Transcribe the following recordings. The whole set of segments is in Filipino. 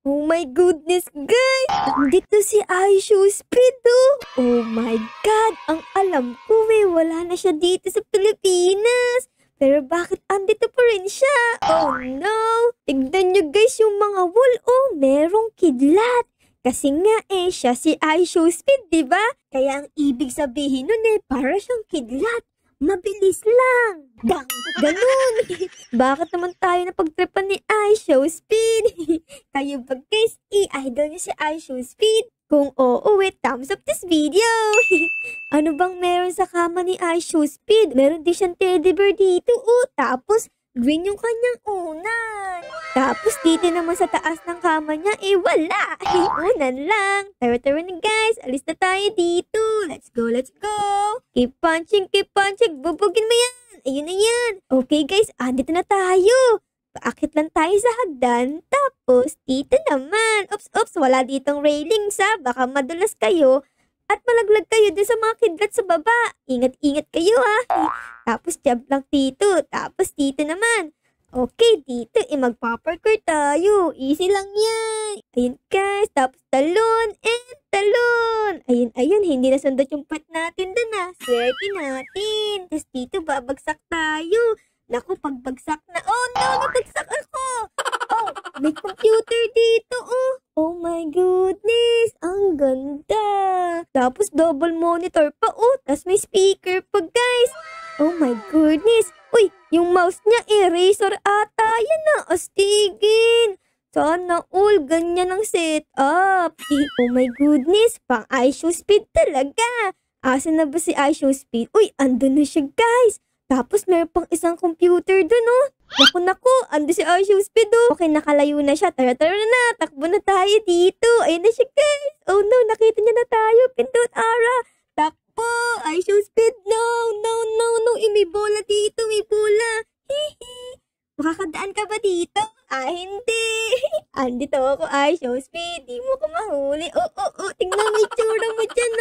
Oh my goodness, guys! Andito si Aisho Speed, oh! Oh my God! Ang alam ko wala na siya dito sa Pilipinas! Pero bakit andito pa rin siya? Oh no! Tignan nyo guys yung mga wool, oh! Merong kidlat! Kasi nga siya si Aisho Speed, diba? Kaya ang ibig sabihin nun para siyang kidlat. Mabilis lang. Ganun. Bakit naman tayo napagtripan ni Aisho Speed? Kayo ba guys, i-idol niyo si Aisho Speed? Kung oo, thumbs up this video. Ano bang meron sa kama ni Aisho Speed? Meron din siyang teddy bear dito. Tapos green yung kanyang unan. Tapos dito naman sa taas ng kama niya, wala. Unan lang. Tara na guys, alis na tayo dito. Let's go, let's go. Keep punching, bubugin mo yan. Ayun na yan. Okay guys, andito na tayo. Paakit lang tayo sa hagdan. Tapos dito naman. Oops, wala ditong railings ha. Baka madulas kayo. At malaglag kayo din sa mga kidlat sa baba. Ingat-ingat kayo ha. Tapos jump lang dito. Tapos dito naman. Okay, dito magpaparkour tayo. Easy lang yan. Ayun guys. Tapos talon and talon. Ayun. Hindi nasundot yung pat natin dun ha. Swerte natin. Tapos dito babagsak tayo. Naku, pagbagsak na. Oh no, nabagsak ako. Oh, may computer dito oh. Oh my goodness. Ang ganda. Tapos double monitor pa Tapos may speaker pa guys. Oh my goodness. Uy, yung mouse niya Razer ata. Yan na, astigin. Sana all ganyan ang setup. Oh my goodness, pang Aisho Speed talaga. Asan na ba si Aisho Speed? Uy, andun na siya guys. Tapos meron pang isang computer dun Naku, ando si Aisho Speed Okay, nakalayo na siya. Tara na, takbo na tayo dito. Ayun na siya guys. Oh no, nakita niya na tayo. Pindot, Ara. Takbo, Aisho Speed. No. May bola dito, may bola. Hihi. Makakadaan ka ba dito? Hindi. Andito ako, Aisho Speed. Di mo ko mahuli. Tingnan mo yung tsura mo dyan,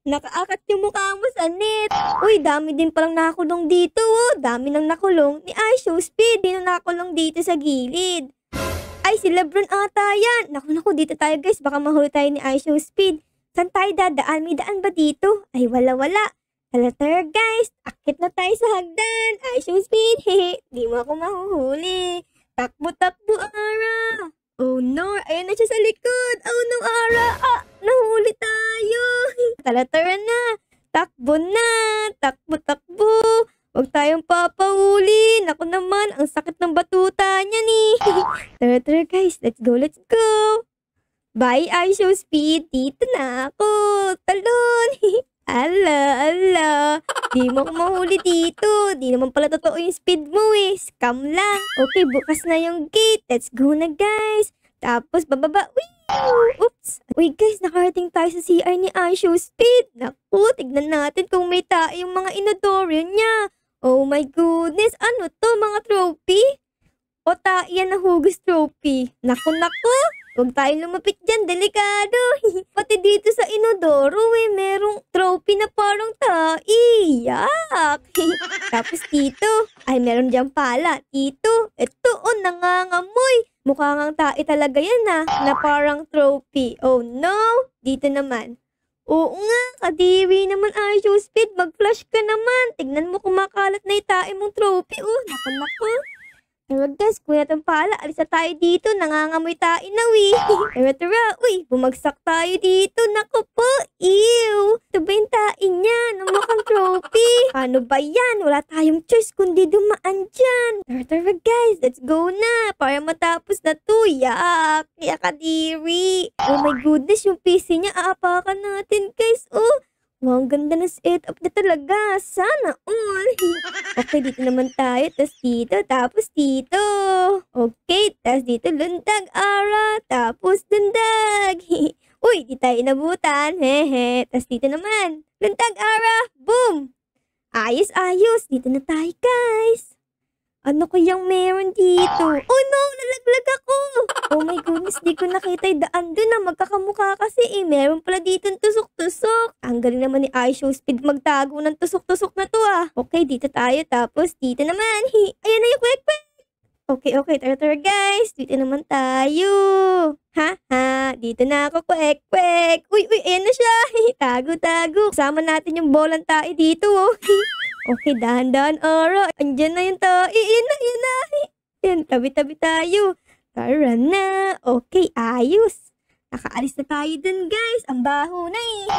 Nakaakat yung mukha mo sa net. Uy, dami din palang nakakulong dito, Dami nang nakulong ni Aisho Speed. Di na nakakulong dito sa gilid. Ay, si Lebron ata yan. Naku, dito tayo guys. Baka mahuli tayo ni Aisho Speed. Saan tayo dadaan? May daan ba dito? Ay, wala. Tara guys. Akit na tayo sa hagdan. Aisho Speed, Di mo ako mahuhuli. Takbo, Ara. Oh no, ayun na siya sa likod. Oh no, Ara. Nahuli tayo. Tara na. Takbo na. Takbo. Huwag tayong papahuli. Naku naman, ang sakit ng batuta niya Tara guys, let's go. Bye, Aisho Speed. Dito na ako. Talon. Ala. Di mo ko mahuli dito. Di naman pala totoo yung speed mo Scam lang. Okay, bukas na yung gate. Let's go na guys. Tapos bababa. Oops. Uy guys, nakarating tayo sa CR ni Aisho Speed. Naku, tignan natin kung may tayo yung mga inodoro niya. Oh my goodness. Ano to, mga trophy? O yan na hugas trophy. Naku. Huwag tayong lumapit dyan, delikado. Pati dito sa inodoro merong trophy na parang Yak! Tapos dito, ay meron dyan pala. Dito, ito nangangamoy. Mukha ngang tae talaga yan na parang trophy. Oh no! Dito naman. Oo nga, kadiri naman Aisho Speed. Mag-flash ka naman. Tignan mo kumakalat na yung tae mong trophy. Naku. Tara guys, kuya itong pala. Alis na tayo dito. Nangangamoy tayo na Tara. Uy, bumagsak tayo dito. Naku po. Ew. Ito ba yung tayo niya? Mukhang trophy. Ano ba yan? Wala tayong choice kundi dumaan dyan. Tara guys, let's go na. Para matapos na to. Yak. Kaya kadiri. Oh my goodness, yung PC niya aapakan natin guys. Wow, ang ganda na setup na talaga. Sana all. Okay, dito naman tayo. Tapos dito. Okay, tapos dito lundag, Ara. Tapos lundag. Uy, di tayo inabutan. Tapos dito naman. Lundag, Ara. Boom. Ayos. Dito na tayo, guys. Ano kayang meron dito? Oh no, nalaglag ako. Oh my goodness, di ko nakita yung daan doon magkakamukha kasi Meron pala dito tusok-tusok. Ang galing naman ni Aisho Speed magtago ng tusok-tusok na to Okay, dito tayo. Tapos dito naman. Ayan na yung kwek-kwek. Okay, tara guys. Dito naman tayo. dito na ako, kwek. Uy, ayan na siya. Tago. Kasama natin yung bolang tae dito, oh. Okay, dahan-dahan, Ara. Andyan na yung tae. Ayan na. Ayan, tabi-tabi tayo. Tara na. Okay, ayos. Nakaalis na tayo dun, guys. Ang baho na eh.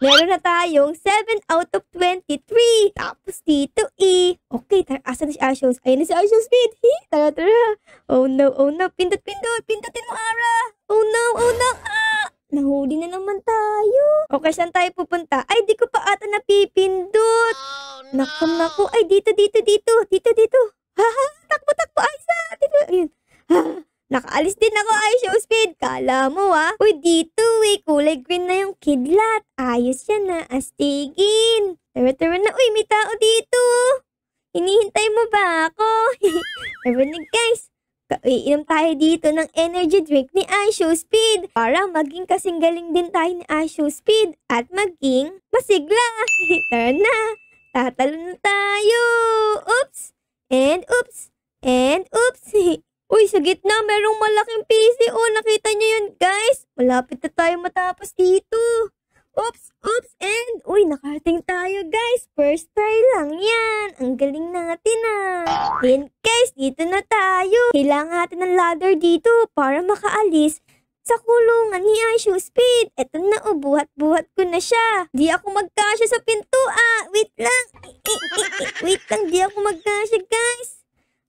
Meron na tayong 7 out of 23. Tapos dito eh. Okay, tara. Asan na si Ashows? Ayun na si Ashows, Speed. Tara. Oh no. Pindutin mo, Ara. Oh no. Nahuli na naman tayo. Okay, saan tayo pupunta? Ay, di ko pa ata napipindot. Naku. Ay, dito. Ha? Takbo. Ay, dito. Ayun. Nakaalis din ako, Show Speed. Kala mo, Uy, dito, kulay green na yung kidlat. Ayos yan, astigin. Tara na. Uy, may tao dito. Hinihintay mo ba ako? Tara na, guys. Iinom tayo dito ng energy drink ni Show Speed para maging kasing galing din tayo ni Show Speed at maging masigla. Tara na. Tatalo na tayo. Oops. And oops. Uy, sa gitna, merong malaking PC. Oh, nakita niyo yun, guys? Malapit na tayo matapos dito. Oops, and... Uy, nakarating tayo, guys. First try lang yan. Ang galing natin, Ayan, guys, dito na tayo. Kailangan natin ng ladder dito para makaalis sa kulungan ni Show Speed. Eto na, buhat-buhat ko na siya. Di ako magkasya sa pinto, Wait lang. Wait lang, di ako magkasya, guys.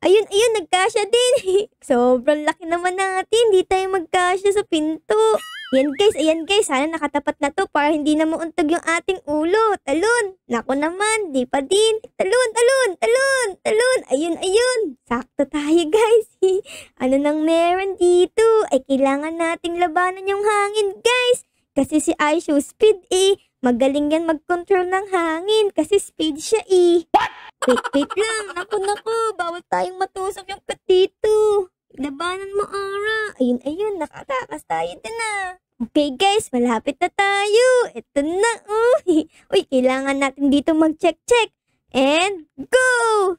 Ayun, nagkasya din. Sobrang laki naman natin. Di tayo magkasya sa pinto. Ayan guys. Sana nakatapat na to para hindi na mauntog yung ating ulo. Talon. Naku naman, di pa din. Talon. Ayun. Sakto tayo, guys. Ano nang meron dito? Ay, kailangan nating labanan yung hangin, guys. Kasi si Show Speed, magaling yan mag-control ng hangin. Kasi speed siya, Wait lang. Naku. Bawal tayong matusok yung pet dito. Labanan mo, Ara. Ayun. Nakatakas tayo din, Okay, guys. Malapit na tayo. Ito na, Uy, kailangan natin dito mag-check. And go!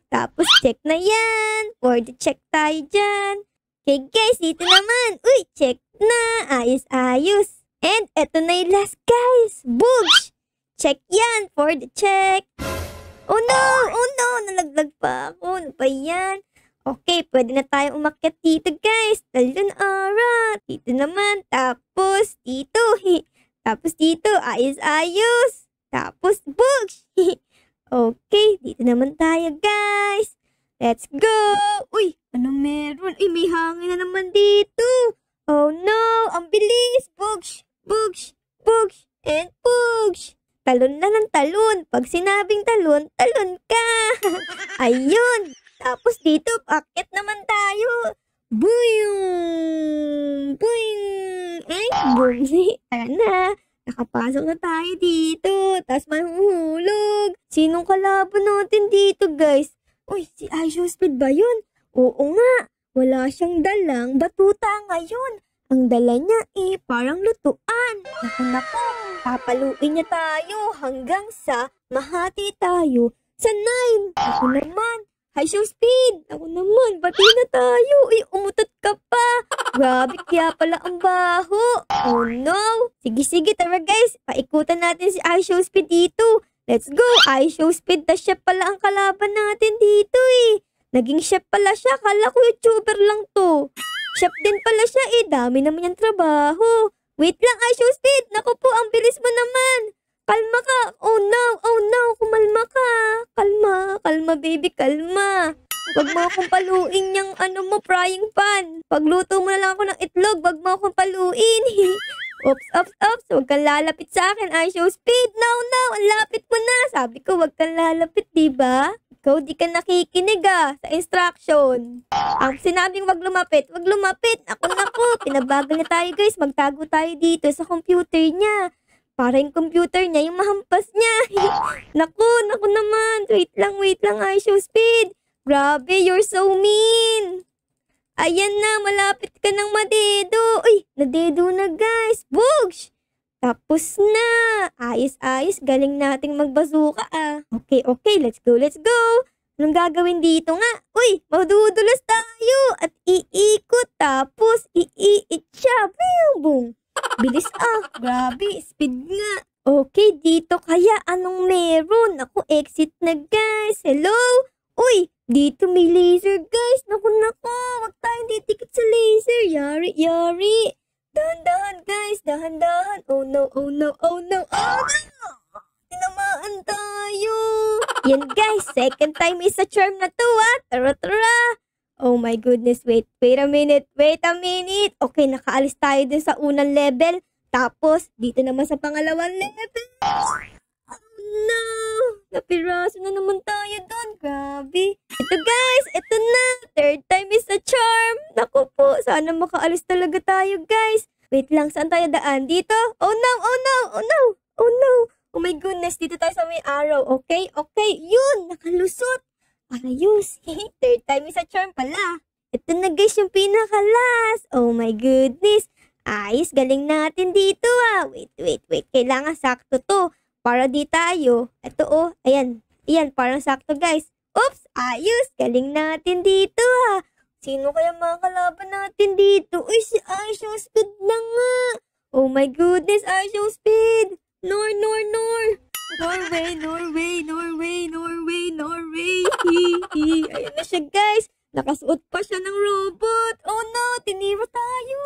Tapos check na yan. For the check tayo dyan. Okay, guys. Dito naman. Uy, check na. Ayos. And ito na yung last, guys. Boosh! Check yan for the check. Oh no! Nalaglag pa ako. Ano ba yan? Okay, pwede na tayo umakyat dito, guys. Talon, Ara. Dito naman. Tapos, dito. Tapos dito. Ayos. Tapos, boosh! Okay, dito naman tayo, guys. Let's go! Uy, ano meron? May hangin na naman dito. Oh no! Ang bilis! Boosh! And boosh! Talon na ng talon. Pag sinabing talon ka. Ayun. Tapos dito, paket naman tayo. Boing! Boom! Tara na. Nakapasok na tayo dito. Tapos mahuhulog. Sinong kalaban natin dito, guys? Uy, si Show Speed ba yun? Oo nga. Wala siyang dalang batuta ngayon. Ang dala niya parang lutuan. Naku. Papaluin niya tayo hanggang sa mahati tayo sa 9. Ako naman. Show Speed. Ako naman. Bati na tayo. Umutot ka pa. Grabe, kaya pala ang baho. Oh no. Sige, tara guys. Paikutan natin si Show Speed dito. Let's go. Show Speed na chef pala ang kalaban natin dito Naging chef pala siya. Kala ko YouTuber lang to. Chef din pala siya Dami naman yung trabaho. Wait lang, Show Speed. Naku po, ang bilis mo naman. Kalma ka. Oh no. Kumalma ka. Kalma baby, kalma. Wag mo akong paluin yung frying pan. Pagluto mo na lang ako ng itlog, wag mo akong paluin. Oops. Wag kang lalapit sa akin, Show Speed. No. Ang lapit mo na. Sabi ko, wag kang lalapit, diba? Ikaw, di ka nakikinig sa instruction. Ang sinabing wag lumapit. Naku. Pinabagal na tayo, guys. Magtago tayo dito sa computer niya. Para yung computer niya, yung mahampas niya. Naku naman. Wait lang, Show Speed. Grabe, you're so mean. Ayan na, malapit ka ng madedo. Uy, nadedo na, guys. Boosh! Tapos na. Ayos. Galing nating magbazuka Okay. Let's go. Anong gagawin dito nga? Uy, madudulas tayo. At iikot. Tapos, iiit siya. Boom. Bilis grabe, speed nga. Okay, dito kaya anong meron? Naku, exit na guys. Hello? Uy, dito may laser guys. Naku, wag tayong titikit sa laser. Yari. Dahan-dahan guys, dahan-dahan. Oh no. Tinamaan tayo. Yan guys, second time is a charm na to Tara. Oh my goodness, wait a minute. Okay, nakaalis tayo dun sa unang level. Tapos, dito naman sa pangalawang level. Oh no! Napiraso na naman tayo doon. Grabe. Ito guys, ito na. Third time is a charm. Naku po, sana makaalis talaga tayo guys. Wait lang, saan tayo daan? Dito? Oh no! Oh my goodness, dito tayo sa may arrow. Okay? Yun, nakalusot. Ayos. Third time is a charm pala. Ito na guys, yung pinakalas. Oh my goodness. Ayos, galing natin dito Wait. Kailangan sakto to. Para di tayo. Ito ayan. Ayan, parang sakto guys. Oops, ayos. Galing natin dito Sino kaya mga kalaban natin dito? Uy, si iShowSpeed na nga. Oh my goodness, iShowSpeed. Nor. Norway. Ayun na siya guys. Nakasuot pa siya ng robot. Oh no, tinira tayo.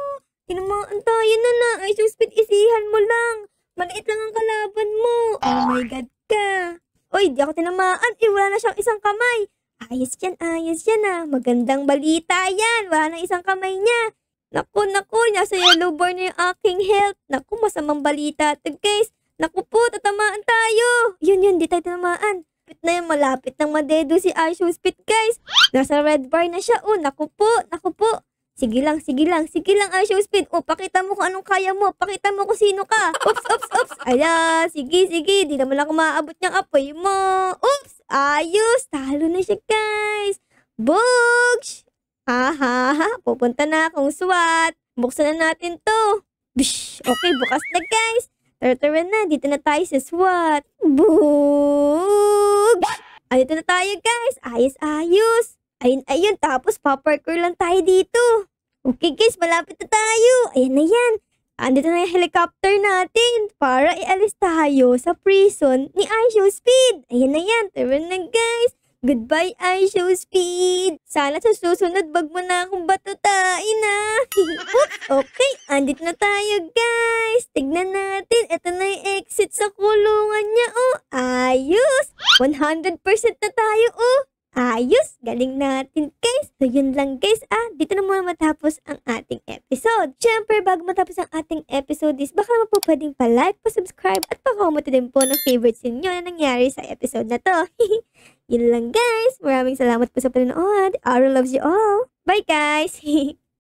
Tinamaan tayo na iShowSpeed, isihan mo lang. Maliit lang ang kalaban mo. Oh my God ka. Oy, di ako tinamaan. Wala na siyang isang kamay. Ayos yan Magandang balita yan. Wala na isang kamay niya. Naku, nasa yellow bar na yung aking health. Naku, masamang balita to guys. Naku po, tatamaan tayo. Yun, di tayo tinamaan. Malapit nang madedo si iShowSpeed guys. Nasa red bar na siya. Oh, naku po. Sige lang, iShowSpeed. Oh, pakita mo kung anong kaya mo. Pakita mo kung sino ka. Oops. Ayan, sige. Di naman ako maaabot niyang apoy mo. Oops, ayos. Talo na siya, guys. Bugs! Pupunta na akong SWAT. Buksan na natin to. Bish! Okay, bukas na, guys. Tara na, dito na tayo sa SWAT. Bugs! Dito na tayo, guys. Ayos. Ayun, tapos paparkour lang tayo dito. Okay guys, malapit na tayo. Ayan na yan. Andito na yung helicopter natin para ialis tayo sa prison ni iShowSpeed. Ayan na yan, tara na guys. Goodbye iShowSpeed. Sana sa susunod wag mo na akong batutain Oops, okay, andito na tayo guys. Tignan natin, ito na yung exit sa kulungan niya. Ayos. 100% na tayo Ayos! Galing natin, guys! So, yun lang, guys, Dito na muna matapos ang ating episode. Siyempre, bago matapos ang ating episode baka naman po pwedeng pa-like, pa-subscribe, at pa-comment din po ng favorites ninyo na nangyari sa episode na to. Yun lang, guys! Maraming salamat po sa panonood. Aaron loves you all! Bye, guys!